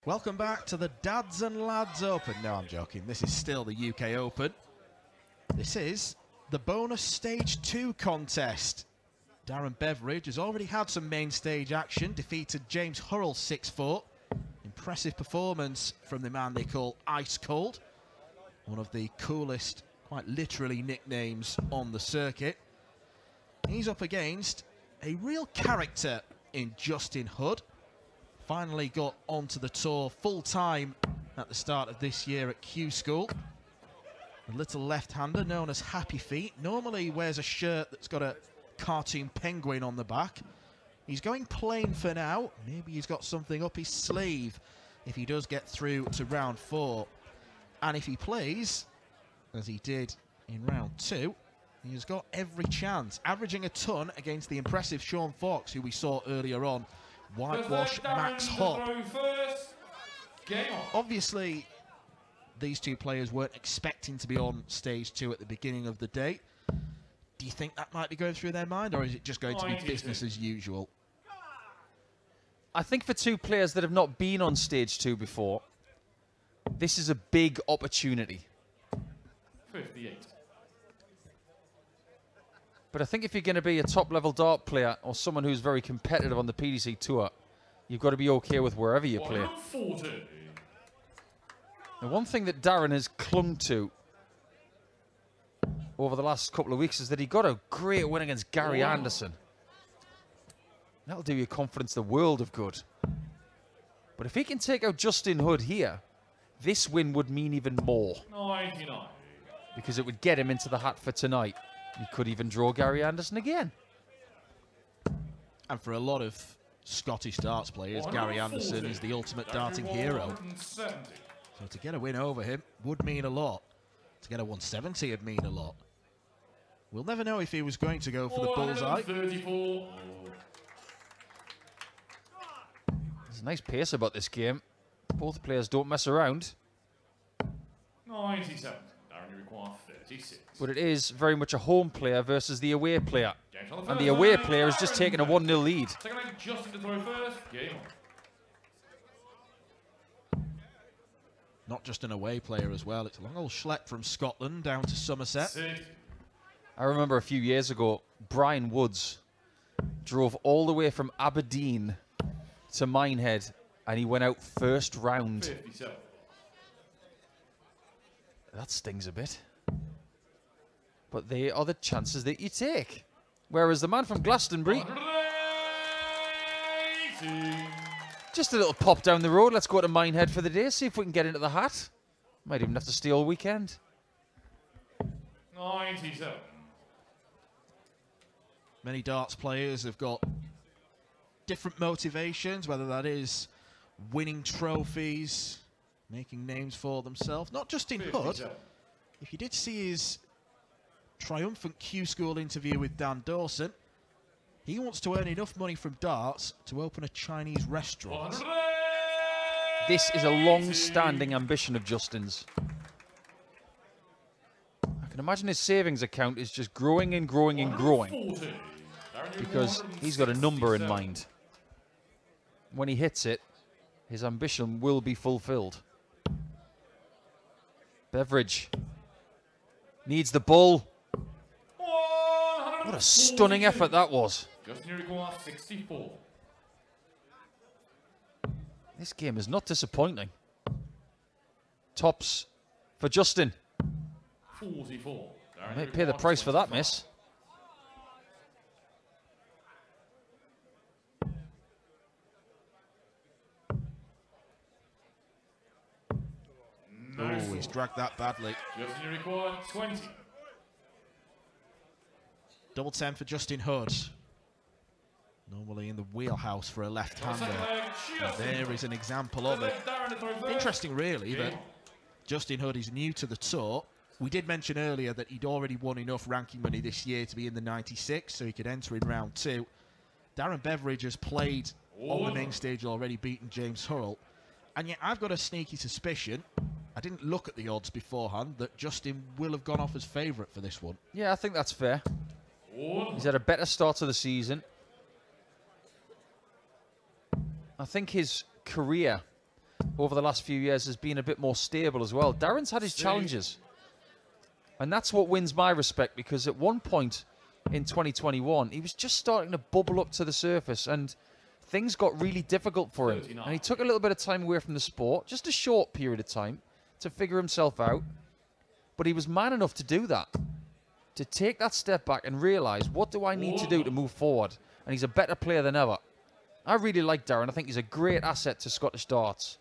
Welcome back to the Dads and Lads Open. No, I'm joking. This is still the UK Open. This is the bonus stage 2 contest. Darren Beveridge has already had some main stage action, defeated James Hurrell 6-4. Impressive performance from the man they call Ice Cold. One of the coolest, quite literally, nicknames on the circuit. He's up against a real character in Justin Hood. Finally got onto the tour full-time at the start of this year at Q School. The little left-hander known as Happy Feet normally wears a shirt that's got a cartoon penguin on the back. He's going plain for now. Maybe he's got something up his sleeve if he does get through to round 4. And if he plays, as he did in round 2, he's got every chance. Averaging a ton against the impressive Sean Fox, who we saw earlier on. Whitewash Max Hop. Obviously, these two players weren't expecting to be on stage 2 at the beginning of the day. Do you think that might be going through their mind, or is it just going to be business as usual? I think for two players that have not been on stage 2 before, this is a big opportunity. 58. But I think if you're going to be a top-level dart player or someone who's very competitive on the PDC tour, you've got to be okay with wherever you play. 140. And one thing that Darren has clung to over the last couple of weeks is that he got a great win against Gary Anderson. That'll do your confidence the world of good. But if he can take out Justin Hood here, this win would mean even more. 99. Because it would get him into the hat for tonight. He could even draw Gary Anderson again. And for a lot of Scottish darts players, Gary Anderson is the ultimate darting hero. So to get a win over him would mean a lot. To get a 170 would mean a lot. We'll never know if he was going to go for the bullseye. There's a nice pace about this game. Both players don't mess around. 97. Darren, you require 36. But it is very much a home player versus the away player. And the away player has just taken a 1-0 lead. Second leg, Justin to throw first. Game on. Not just an away player as well. It's a long old schlep from Scotland down to Somerset. 6. I remember a few years ago, Brian Woods drove all the way from Aberdeen to Minehead, and he went out first round. 57. That stings a bit. But they are the chances that you take. Whereas the man from Glastonbury, just a little pop down the road. Let's go to Minehead for the day, see if we can get into the hat. Might even have to stay all weekend. 97. Many darts players have got different motivations, whether that is winning trophies, making names for themselves. Not just in Hood. If you did see his triumphant Q School interview with Dan Dawson, he wants to earn enough money from darts to open a Chinese restaurant. This is a long-standing ambition of Justin's. I can imagine his savings account is just growing and growing and growing, because he's got a number in mind. When he hits it, his ambition will be fulfilled. Beveridge needs the ball. What a stunning effort that was. Justin requires 64. This game is not disappointing. Tops for Justin. 44. Might pay the price for that miss. Oh, he's dragged that badly. Justin requires 20. Double 10 for Justin Hood. Normally in the wheelhouse for a left-hander. There is an example of it. Interesting, really, that Justin Hood is new to the tour. We did mention earlier that he'd already won enough ranking money this year to be in the 96, so he could enter in round 2. Darren Beveridge has played on the main stage already, beaten James Hurrell. And yet I've got a sneaky suspicion, I didn't look at the odds beforehand, that Justin will have gone off as favourite for this one. Yeah, I think that's fair. He's had a better start to the season. I think his career over the last few years has been a bit more stable as well. Darren's had his challenges. And that's what wins my respect, because at one point in 2021, he was just starting to bubble up to the surface and things got really difficult for him. 39. And he took a little bit of time away from the sport, just a short period of time, to figure himself out. But he was man enough to do that, to take that step back and realise, what do I need to do to move forward? And he's a better player than ever. I really like Darren. I think he's a great asset to Scottish darts.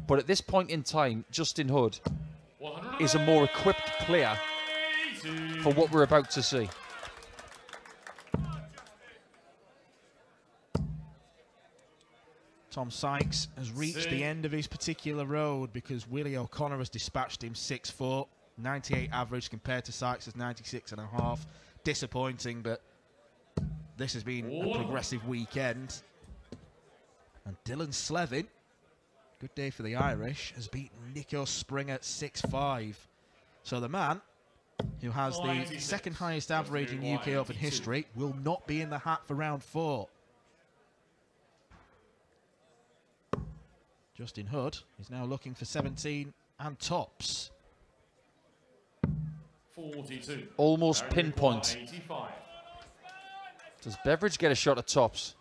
But at this point in time, Justin Hood is a more equipped player for what we're about to see. Tom Sykes has reached the end of his particular road because Willie O'Connor has dispatched him 6-4. 98 average compared to Sykes' 96.5. Disappointing, but this has been a progressive weekend. And Dylan Slevin, good day for the Irish, has beaten Nico Springer 6-5. So the man who has the second highest average in UK Open history will not be in the hat for round 4. Justin Hood is now looking for 17 and tops. 42. Almost pinpoint. 85. Does Beveridge get a shot at tops?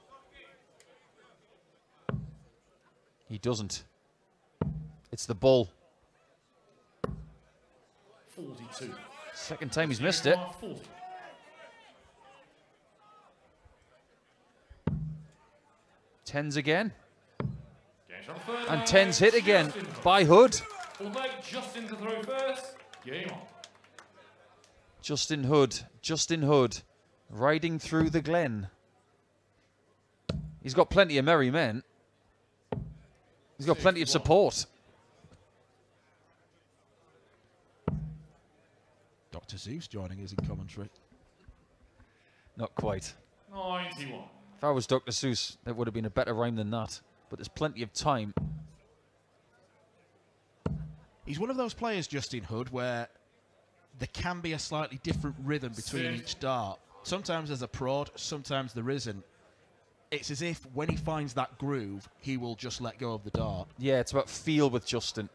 He doesn't. It's the bull. 42. Second time he's missed it. 40. Tens again. Game shot third And leg. tens hit again Justin. by Hood. Full leg, Justin to throw first. Game on. Justin Hood, riding through the glen. He's got plenty of merry men. He's got plenty of support. Dr. Zeus joining us in commentary. Not quite. 91. If I was Dr. Seuss, that would have been a better rhyme than that. But there's plenty of time. He's one of those players, Justin Hood, where there can be a slightly different rhythm between each dart. Sometimes there's a prod, sometimes there isn't. It's as if when he finds that groove, he will just let go of the dart. Yeah, it's about feel with Justin.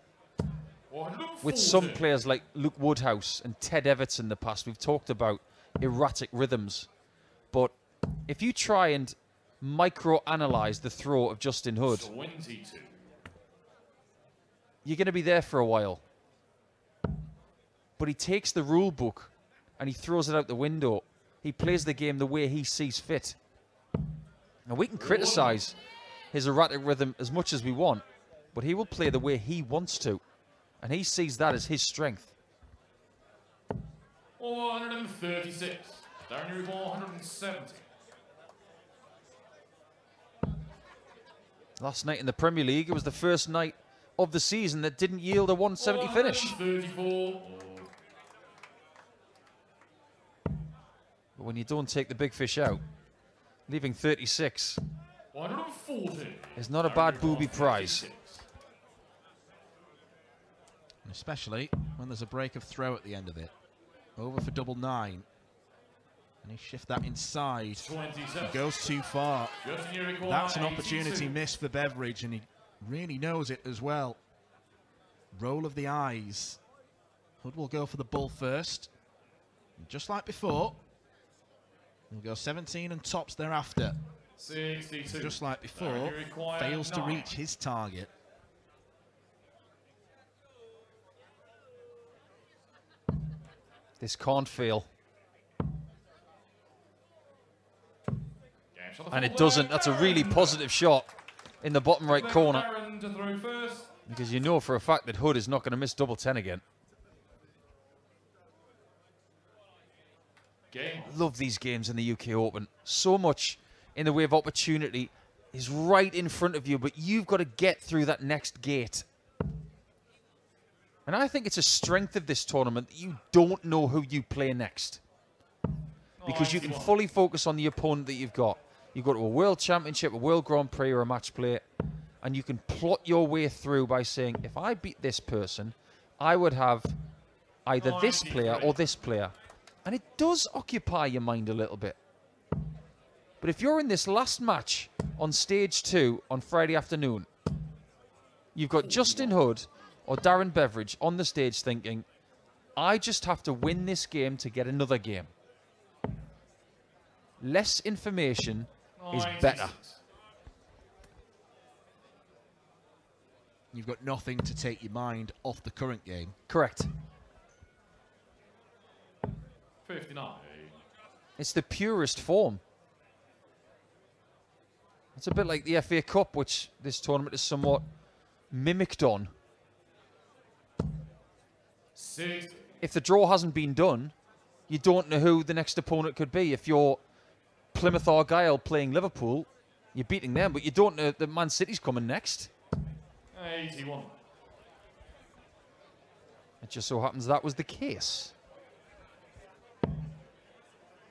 140. With some players like Luke Woodhouse and Ted Everts in the past, we've talked about erratic rhythms. But if you try and micro-analyze the throw of Justin Hood, 22. you're going to be there for a while. But he takes the rule book and he throws it out the window. He plays the game the way he sees fit. Now, we can criticize his erratic rhythm as much as we want, but he will play the way he wants to. And he sees that as his strength. 136. Darren, you recall 170. Last night in the Premier League, it was the first night of the season that didn't yield a 170 finish. 134. But when you don't take the big fish out, leaving 36 140. is not a bad booby prize. And especially when there's a break of throw at the end of it. Over for double 9. And he shift that inside. 27. He goes too far. Justin, you recall That's an 82. opportunity missed for Beveridge, and he really knows it as well. Roll of the eyes. Hood will go for the bull first. And just like before, he'll go 17 and tops thereafter. 62. Just like before, Darren, you require fails to 9. reach his target. This can't fail. Game shot And it full doesn't. leg. That's a really positive shot in the bottom right corner. Darren to throw first. Because you know for a fact that Hood is not going to miss double 10 again. Game. Love these games in the UK Open. So much in the way of opportunity is right in front of you, but you've got to get through that next gate. And I think it's a strength of this tournament that you don't know who you play next. Because you can 91. fully focus on the opponent that you've got. You go to a World Championship, a World Grand Prix, or a match play, and you can plot your way through by saying, if I beat this person, I would have either this player or this player. And it does occupy your mind a little bit. But if you're in this last match on stage 2 on Friday afternoon, you've got Justin Hood or Darren Beveridge on the stage thinking, I just have to win this game to get another game. Less information is better. You've got nothing to take your mind off the current game. Correct. 59. It's the purest form. It's a bit like the FA Cup, which this tournament is somewhat mimicked on. 60. If the draw hasn't been done, you don't know who the next opponent could be. If you're Plymouth Argyle playing Liverpool, you're beating them, but you don't know that Man City's coming next. 81. It just so happens that was the case.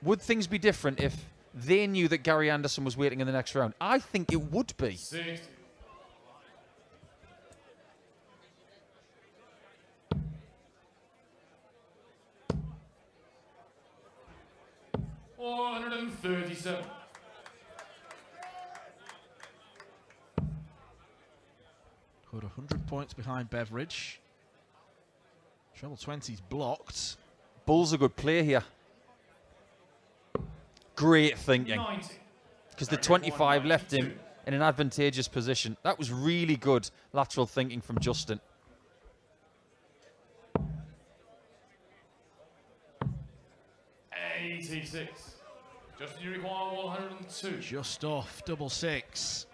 Would things be different if they knew that Gary Anderson was waiting in the next round? I think it would be. 60. $137. Hood 100 points behind Beveridge. Treble 20's blocked. Bull's a good play here. Great thinking. 90. Because the 25 left him in an advantageous position. That was really good lateral thinking from Justin. $86. Justin, you require 102. Just off double six.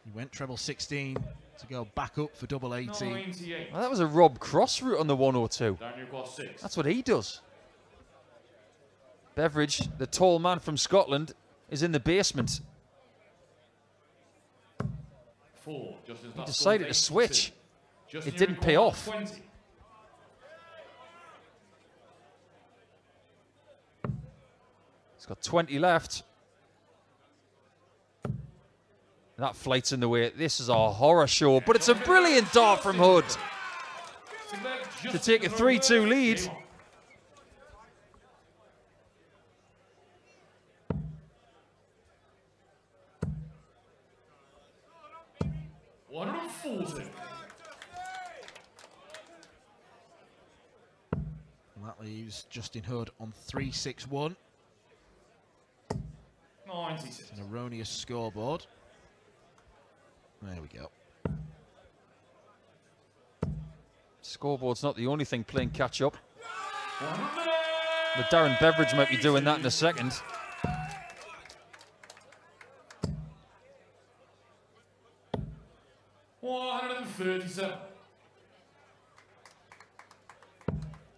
He went treble 16 to go back up for double 18. 98. Well, that was a Rob Cross route on the 102. Darren, you require 6. That's what he does. Beveridge, the tall man from Scotland, is in the basement. 4. Justin's He last decided score to is switch. 82. Justin, It you didn't pay require off. 20. He's got 20 left. That flight's in the way. This is a horror show, but it's a brilliant dart from Hood to take a 3-2 lead. $140. And that leaves Justin Hood on 3-6-1. 96. An erroneous scoreboard. There we go. Scoreboard's not the only thing playing catch up. 100. But Darren Beveridge might be doing that in a second. $137.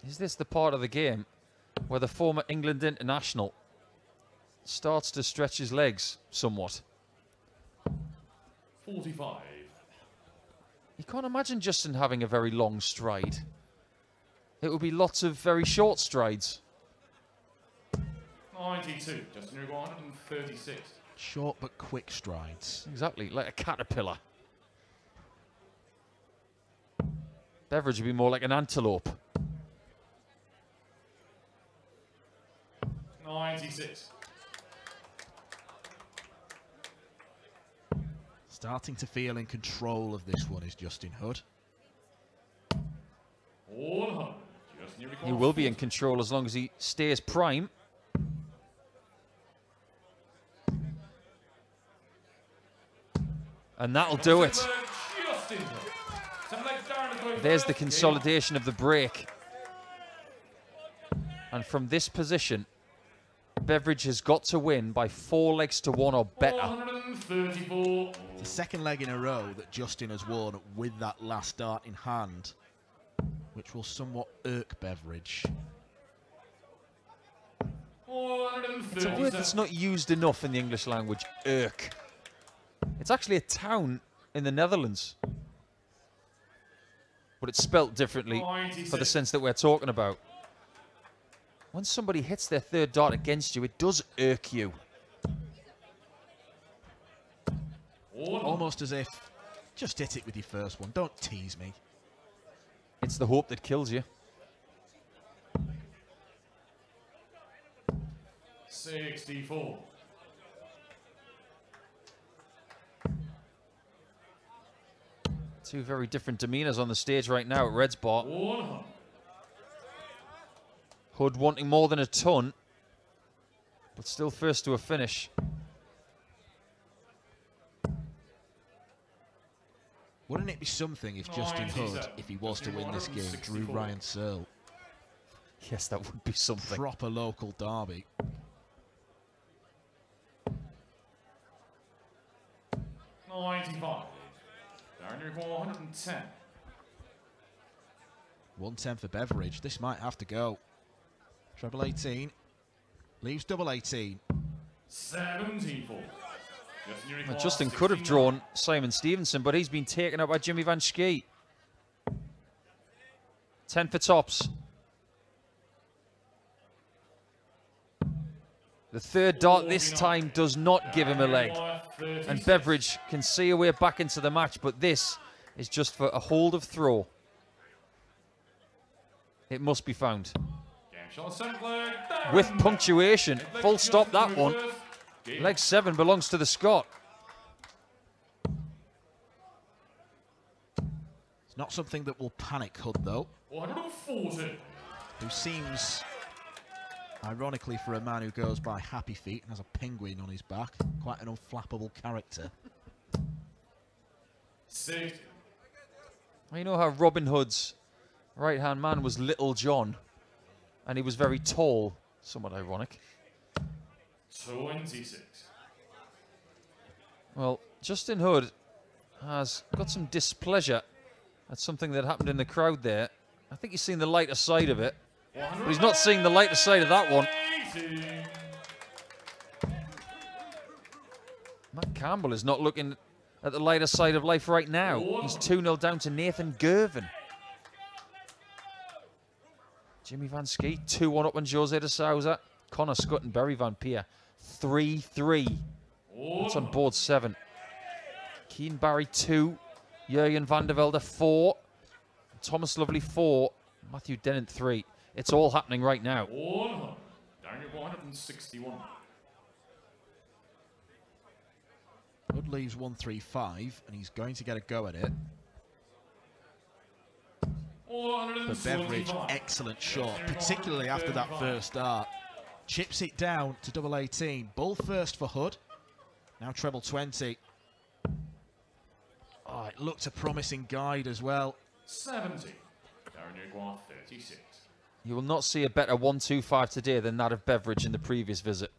Is this the part of the game where the former England international starts to stretch his legs somewhat? 45. You can't imagine Justin having a very long stride. It would be lots of very short strides. 92. Justin, you require 136. Short but quick strides. Exactly, like a caterpillar. Beveridge would be more like an antelope. 96. Starting to feel in control of this one is Justin Hood. 100. Justin, you require He will be in 40. control as long as he stays prime. And that'll do it. Justin Hood. Darren There's the consolidation of the break. And from this position, Beveridge has got to win by 4 legs to 1 or better. 134. It's the second leg in a row that Justin has won with that last dart in hand, which will somewhat irk Beveridge. It's a word that's not used enough in the English language, irk. It's actually a town in the Netherlands. But it's spelt differently for the sense that we're talking about. When somebody hits their third dart against you, it does irk you. Almost as if, just hit it with your first one, don't tease me. It's the hope that kills you. 64. Two very different demeanors on the stage right now at Red's Bar. 100. Hood wanting more than a ton, but still first to a finish. Wouldn't it be something if Justin Hood, if he was to win this game, drew Ryan Searle? Yes, that would be something. Proper local derby. $95. Darren, you require 110. 110 for Beveridge. This might have to go. Treble 18. Leaves double 18. 74. Well, Justin could have drawn Simon Stevenson, but he's been taken out by Jimmy Van Schie. 10 for tops. The third dart this time does not give him a leg. And Beveridge can see a way back into the match, but this is just for a hold of throw. It must be found. With punctuation. Full stop that one. Leg 7 belongs to the Scot. It's not something that will panic Hood, though. 140. Who seems, ironically for a man who goes by Happy Feet and has a penguin on his back, quite an unflappable character. 60. Well, you know how Robin Hood's right-hand man was Little John, and he was very tall, somewhat ironic. 26. Well, Justin Hood has got some displeasure at something that happened in the crowd there. I think he's seen the lighter side of it, but he's not seeing the lighter side of that one. Matt Campbell is not looking at the lighter side of life right now. He's 2-0 down to Nathan Gervin. Jimmy Van Schie, 2-1 up on Jose de Souza. Connor Scott and Barry Van Peer, 3-3. That's on board 7. Keen Barry, 2. Jurgen van der Velde, 4. Thomas Lovely, 4. Matthew Dennant, 3. It's all happening right now. 100. Darren, 161. Hood leaves 135, and he's going to get a go at it. But Beveridge, excellent shot, particularly after that first dart. Chips it down to double 18. Bull first for Hood. Now treble 20. Oh, it looked a promising guide as well. 70. Darren, you 36. You will not see a better 1-2-5 today than that of Beveridge in the previous visit.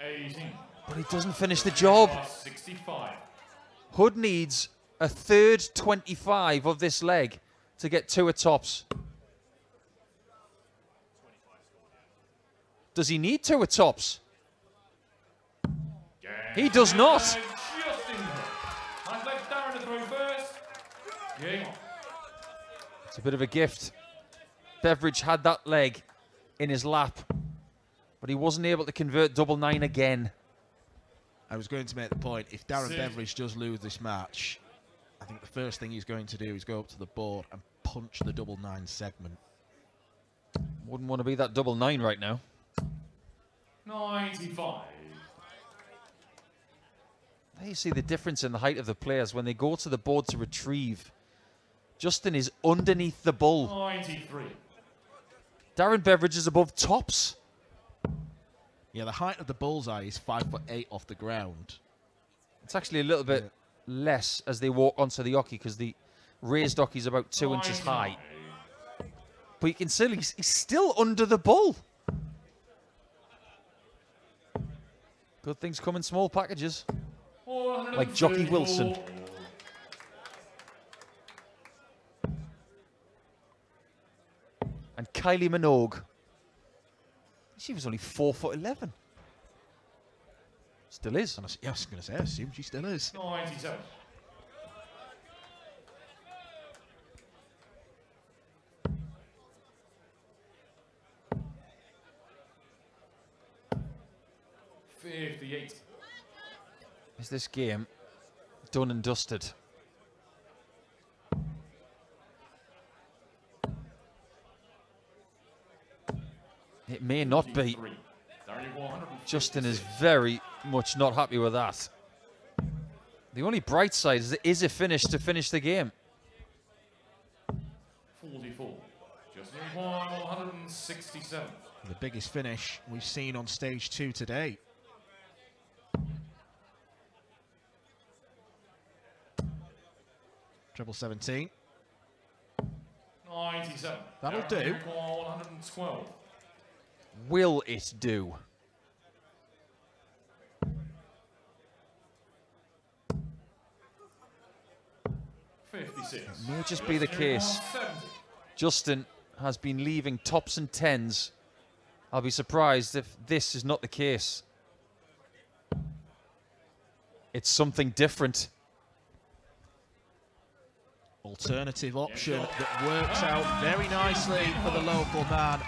18. But he doesn't finish the job. 65. Hood needs a third 25 of this leg to get 2 at tops. Does he need 2 at tops? He does not. It's a bit of a gift. Beveridge had that leg in his lap, but he wasn't able to convert double 9 again. I was going to make the point, if Darren Beveridge does lose this match, I think the first thing he's going to do is go up to the board and punch the double 9 segment. Wouldn't want to be that double 9 right now. 95. There you see the difference in the height of the players when they go to the board to retrieve. Justin is underneath the bull. 93. Darren Beveridge is above tops. Yeah, the height of the bullseye is 5'8" off the ground. It's actually a little bit less as they walk onto the hockey because the raised hockey is about 2 inches high. But you can still, he's still under the bull. Good things come in small packages. Like Jockey Wilson. And Kylie Minogue. She was only 4'11". Still is. Yeah, I was going to say, I assume she still is. 97. Is this game done and dusted? It may not be. Justin is very much not happy with that. The only bright side is there is a finish to finish the game. 44. Just required 167. The biggest finish we've seen on stage 2 today. Treble 17. 97. That'll Darren, do. you require 112. Will it do? May just be the case. Justin has been leaving tops and tens. I'll be surprised if this is not the case. It's something different. Alternative option that works out very nicely for the local man.